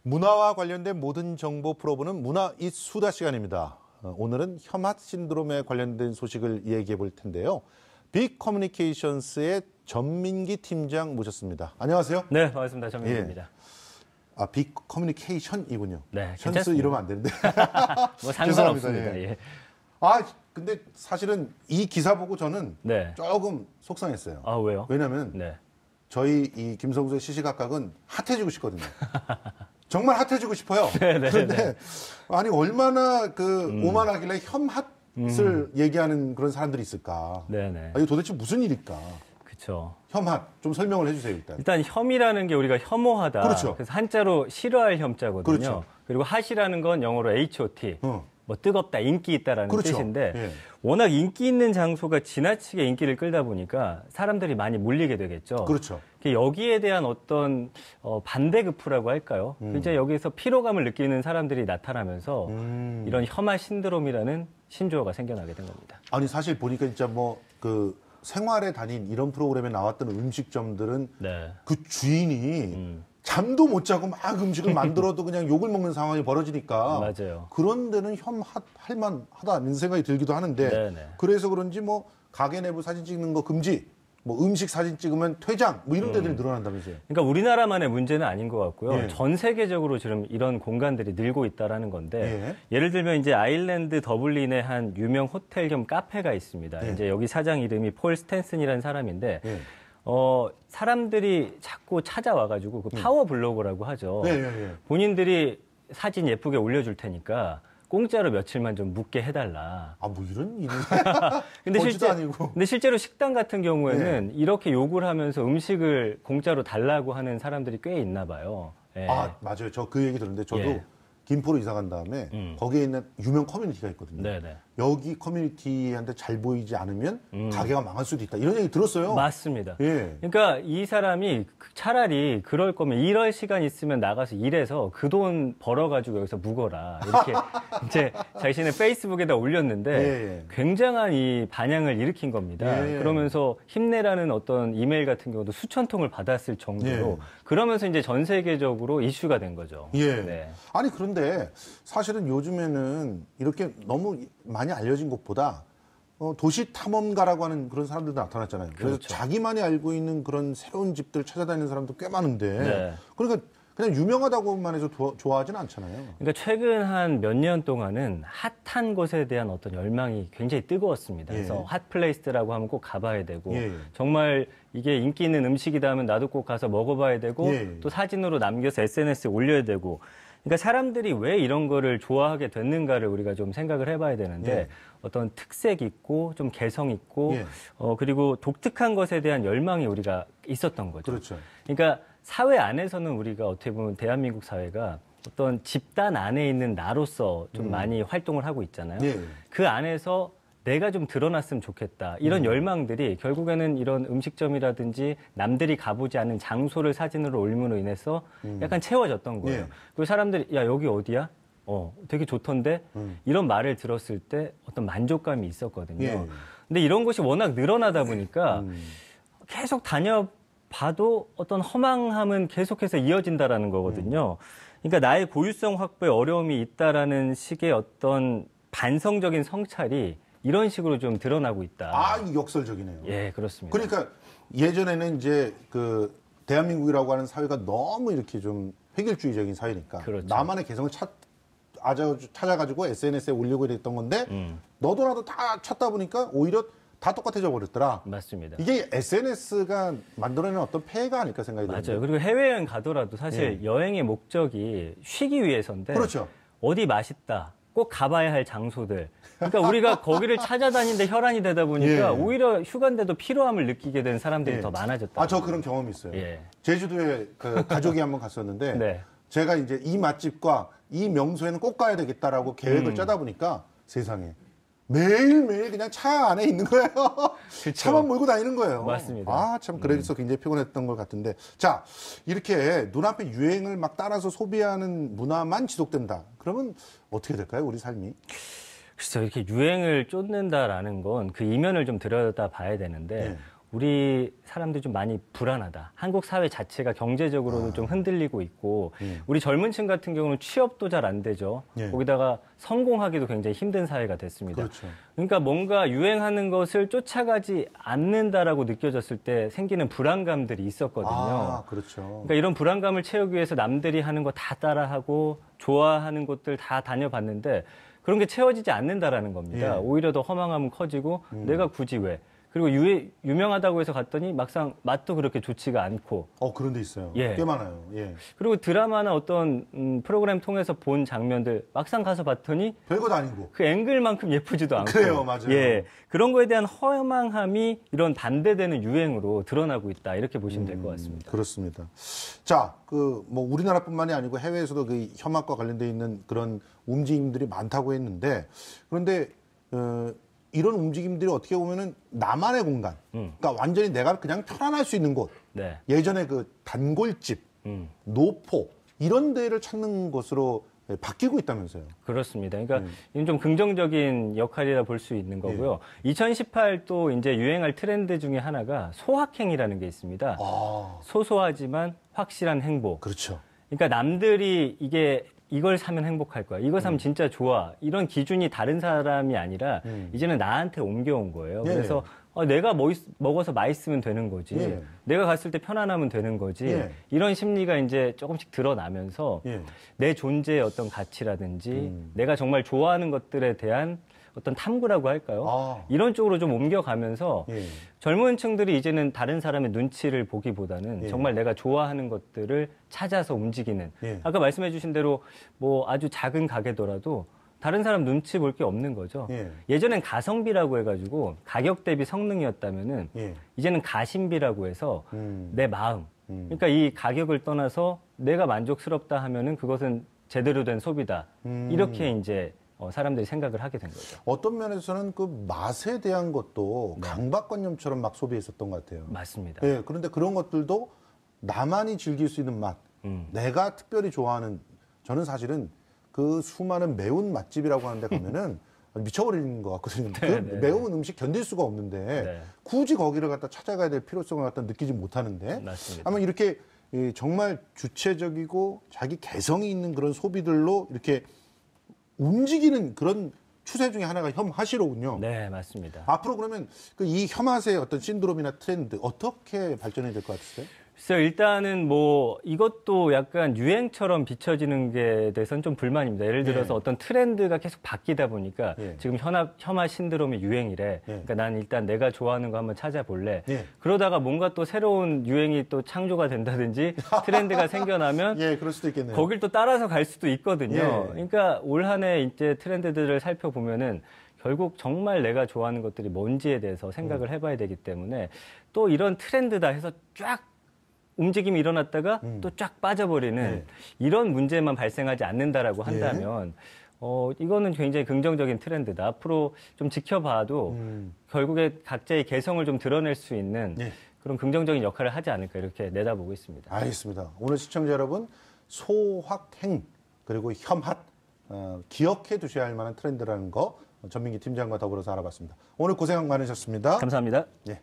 문화와 관련된 모든 정보 풀어보는 문화 잇 수다 시간입니다. 오늘은 혐한 신드롬에 관련된 소식을 얘기해 볼 텐데요. 빅 커뮤니케이션스의 전민기 팀장 모셨습니다. 안녕하세요. 네, 반갑습니다. 전민기입니다. 아, 빅 커뮤니케이션이군요. 네, 션스 이러면 안 되는데. 뭐 상관없습니다. 예. 예. 아, 근데 사실은 이 기사 보고 저는 네. 조금 속상했어요. 아, 왜요? 왜냐면 네. 저희 이 김성수의 시시각각은 핫해지고 싶거든요. 정말 핫해지고 싶어요. 네네. 그런데 아니 얼마나 그 오만하길래 혐핫을 얘기하는 그런 사람들이 있을까? 네네. 아, 이거 도대체 무슨 일일까? 그렇죠. 혐핫 좀 설명을 해주세요 일단. 일단 혐이라는 게 우리가 혐오하다. 그렇죠. 그래서 한자로 싫어할 혐자거든요. 그렇죠. 그리고 핫이라는 건 영어로 HOT. 뭐 뜨겁다, 인기 있다라는 그렇죠. 뜻인데 예. 워낙 인기 있는 장소가 지나치게 인기를 끌다 보니까 사람들이 많이 몰리게 되겠죠. 그렇죠. 여기에 대한 어떤 반대급부라고 할까요? 이제 여기서 피로감을 느끼는 사람들이 나타나면서 이런 혐한 신드롬이라는 신조어가 생겨나게 된 겁니다. 아니 사실 보니까 진짜 뭐 그 생활의 달인 이런 프로그램에 나왔던 음식점들은 네. 그 주인이 잠도 못 자고 막 음식을 만들어도 그냥 욕을 먹는 상황이 벌어지니까 맞아요. 그런 데는 혐할 만하다는 생각이 들기도 하는데 네네. 그래서 그런지 뭐 가게 내부 사진 찍는 거 금지, 뭐 음식 사진 찍으면 퇴장, 뭐 이런 데들이 늘어난다면서요. 그러니까 우리나라만의 문제는 아닌 것 같고요. 예. 전 세계적으로 지금 이런 공간들이 늘고 있다라는 건데 예. 예를 들면 이제 아일랜드 더블린의 한 유명 호텔 겸 카페가 있습니다. 예. 이제 여기 사장 이름이 폴 스탠슨이라는 사람인데 예. 사람들이 자꾸 찾아와가지고 그 파워 블로거라고 하죠. 예. 본인들이 사진 예쁘게 올려줄 테니까 공짜로 며칠만 좀 묵게 해달라. 아, 뭐 이런 일이. 근데 아니고. 근데 실제로 식당 같은 경우에는 이렇게 욕을 하면서 음식을 공짜로 달라고 하는 사람들이 꽤 있나 봐요. 예. 아, 맞아요. 저 그 얘기 들었는데 저도 예. 김포로 이사 간 다음에 거기에 있는 유명 커뮤니티가 있거든요. 네네. 여기 커뮤니티한테 잘 보이지 않으면 가게가 망할 수도 있다. 이런 얘기 들었어요. 맞습니다. 예. 그러니까 이 사람이 차라리 그럴 거면 일할 시간 있으면 나가서 일해서 그 돈 벌어가지고 여기서 묵어라. 이렇게 이제 자신의 페이스북에다 올렸는데 예. 굉장한 이 반향을 일으킨 겁니다. 예. 그러면서 힘내라는 어떤 이메일 같은 경우도 수천 통을 받았을 정도로 예. 그러면서 이제 전 세계적으로 이슈가 된 거죠. 예. 네. 아니 그런데 사실은 요즘에는 이렇게 너무 많이 알려진 것보다 도시 탐험가라고 하는 그런 사람들도 나타났잖아요. 그래서 그렇죠. 자기만이 알고 있는 그런 새로운 집들 찾아다니는 사람도 꽤 많은데 네. 그러니까 그냥 유명하다고만 해서 좋아하지는 않잖아요. 그러니까 최근 한 몇 년 동안은 핫한 곳에 대한 어떤 열망이 굉장히 뜨거웠습니다. 그래서 예. 핫플레이스라고 하면 꼭 가봐야 되고 예. 정말 이게 인기 있는 음식이다 하면 나도 꼭 가서 먹어봐야 되고 예. 또 사진으로 남겨서 SNS에 올려야 되고 그러니까 사람들이 왜 이런 거를 좋아하게 됐는가를 우리가 좀 생각을 해봐야 되는데 예. 어떤 특색 있고 좀 개성 있고 예. 그리고 독특한 것에 대한 열망이 우리가 있었던 거죠. 그렇죠. 그러니까 사회 안에서는 우리가 어떻게 보면 대한민국 사회가 어떤 집단 안에 있는 나로서 좀 많이 활동을 하고 있잖아요. 예. 그 안에서 내가 좀 드러났으면 좋겠다. 이런 열망들이 결국에는 이런 음식점이라든지 남들이 가보지 않은 장소를 사진으로 올림으로 인해서 약간 채워졌던 거예요. 예. 그리고 사람들이 야 여기 어디야? 되게 좋던데? 이런 말을 들었을 때 어떤 만족감이 있었거든요. 예. 근데 이런 것이 워낙 늘어나다 보니까 계속 다녀봐도 어떤 허망함은 계속해서 이어진다라는 거거든요. 그러니까 나의 고유성 확보에 어려움이 있다라는 식의 어떤 반성적인 성찰이 이런 식으로 좀 드러나고 있다. 아, 이 역설적이네요. 예, 그렇습니다. 그러니까 예전에는 이제 그 대한민국이라고 하는 사회가 너무 이렇게 좀 획일주의적인 사회니까 그렇죠. 나만의 개성을 찾아가지고 SNS에 올리고 이랬던 건데 너도 나도 다 찾다 보니까 오히려 다 똑같아져 버렸더라. 맞습니다. 이게 SNS가 만들어내는 어떤 폐해가 아닐까 생각이 드는데. 맞아요. 그리고 해외여행 가더라도 사실 여행의 목적이 쉬기 위해서인데 그렇죠. 어디 맛있다. 꼭 가봐야 할 장소들. 그러니까 우리가 거기를 찾아다니는데 혈안이 되다 보니까 예. 오히려 휴가인데도 피로함을 느끼게 된 사람들이 더 많아졌다. 아, 저 그런 경험이 있어요. 예. 제주도에 그 가족이 한번 갔었는데 네. 제가 이제 이 맛집과 이 명소에는 꼭 가야 되겠다라고 계획을 짜다 보니까 세상에 매일매일 그냥 차 안에 있는 거예요. 차만 몰고 다니는 거예요. 맞습니다. 아, 참 그래서 굉장히 피곤했던 것 같은데. 자, 이렇게 눈앞에 유행을 막 따라서 소비하는 문화만 지속된다. 그러면 어떻게 될까요, 우리 삶이? 글쎄요, 이렇게 유행을 쫓는다라는 건 그 이면을 좀 들여다 봐야 되는데 우리 사람들이 좀 많이 불안하다. 한국 사회 자체가 경제적으로도 좀 흔들리고 있고 우리 젊은 층 같은 경우는 취업도 잘 안 되죠. 예. 거기다가 성공하기도 굉장히 힘든 사회가 됐습니다. 그렇죠. 그러니까 뭔가 유행하는 것을 쫓아가지 않는다라고 느껴졌을 때 생기는 불안감들이 있었거든요. 아, 그렇죠. 그러니까 이런 불안감을 채우기 위해서 남들이 하는 거 다 따라하고 좋아하는 곳들 다 다녀봤는데 그런 게 채워지지 않는다라는 겁니다. 예. 오히려 더 허망함은 커지고 내가 굳이 왜? 그리고 유명하다고 해서 갔더니 막상 맛도 그렇게 좋지가 않고. 그런 데 있어요. 예. 꽤 많아요. 예. 그리고 드라마나 어떤 프로그램 통해서 본 장면들 막상 가서 봤더니 별것도 아니고. 그 앵글만큼 예쁘지도 않고. 그래요, 맞아요. 예. 그런 거에 대한 허망함이 이런 반대되는 유행으로 드러나고 있다. 이렇게 보시면 될 것 같습니다. 그렇습니다. 자, 뭐 우리나라뿐만이 아니고 해외에서도 그 혐악과 관련돼 있는 그런 움직임들이 많다고 했는데 그런데 이런 움직임들이 어떻게 보면은 나만의 공간, 그러니까 완전히 내가 그냥 편안할 수 있는 곳. 네. 예전에 그 단골집, 노포 이런 데를 찾는 것으로 바뀌고 있다면서요. 그렇습니다. 그러니까 이건 좀 긍정적인 역할이라 볼 수 있는 거고요. 2018 또 이제 유행할 트렌드 중에 하나가 소확행이라는 게 있습니다. 소소하지만 확실한 행복. 그렇죠. 그러니까 남들이 이걸 사면 행복할 거야. 이거 사면 진짜 좋아. 이런 기준이 다른 사람이 아니라 이제는 나한테 옮겨온 거예요. 예. 그래서 내가 먹어서 맛있으면 되는 거지. 예. 내가 갔을 때 편안하면 되는 거지. 예. 이런 심리가 이제 조금씩 드러나면서 예. 내 존재의 어떤 가치라든지 내가 정말 좋아하는 것들에 대한 어떤 탐구라고 할까요? 이런 쪽으로 좀 옮겨가면서 예. 젊은 층들이 이제는 다른 사람의 눈치를 보기보다는 예. 정말 내가 좋아하는 것들을 찾아서 움직이는 예. 아까 말씀해 주신 대로 뭐 아주 작은 가게더라도 다른 사람 눈치 볼 게 없는 거죠. 예. 예전엔 가성비라고 해가지고 가격 대비 성능이었다면은 예. 이제는 가심비라고 해서 내 마음. 그러니까 이 가격을 떠나서 내가 만족스럽다 하면은 그것은 제대로 된 소비다. 이렇게 이제 사람들이 생각을 하게 된 거죠. 어떤 면에서는 그 맛에 대한 것도 강박관념처럼 막 소비했었던 것 같아요. 맞습니다. 예, 그런데 그런 것들도 나만이 즐길 수 있는 맛, 내가 특별히 좋아하는, 저는 사실은 그 수많은 매운 맛집이라고 하는데 가면은 미쳐버리는 것 같거든요. 그 네. 매운 음식 견딜 수가 없는데 네. 굳이 거기를 갖다 찾아가야 될 필요성을 갖다 느끼지 못하는데 맞습니다. 아마 이렇게 정말 주체적이고 자기 개성이 있는 그런 소비들로 이렇게 움직이는 그런 추세 중에 하나가 혐하시로군요. 네, 맞습니다. 앞으로 그러면 이 혐hat의 어떤 신드롬이나 트렌드 어떻게 발전해야 될 것 같으세요? 글쎄요, 일단은 뭐 이것도 약간 유행처럼 비춰지는 게 대해서는 좀 불만입니다. 예를 들어서 예. 어떤 트렌드가 계속 바뀌다 보니까 예. 지금 혐한 신드롬이 유행이래. 그러니까 난 일단 내가 좋아하는 거 한번 찾아볼래. 예. 그러다가 뭔가 또 새로운 유행이 또 창조가 된다든지 트렌드가 생겨나면 예, 그럴 수도 있겠네요. 거길 또 따라서 갈 수도 있거든요. 예. 그러니까 올 한 해 이제 트렌드들을 살펴보면은 결국 정말 내가 좋아하는 것들이 뭔지에 대해서 생각을 해봐야 되기 때문에 또 이런 트렌드다 해서 쫙 움직임이 일어났다가 또 쫙 빠져버리는 네. 이런 문제만 발생하지 않는다라고 한다면 이거는 굉장히 긍정적인 트렌드다. 앞으로 좀 지켜봐도 결국에 각자의 개성을 좀 드러낼 수 있는 네. 그런 긍정적인 역할을 하지 않을까 이렇게 내다보고 있습니다. 알겠습니다. 오늘 시청자 여러분 소확행 그리고 혐핫 기억해 두셔야 할 만한 트렌드라는 거 전민기 팀장과 더불어서 알아봤습니다. 오늘 고생 많으셨습니다. 감사합니다. 예.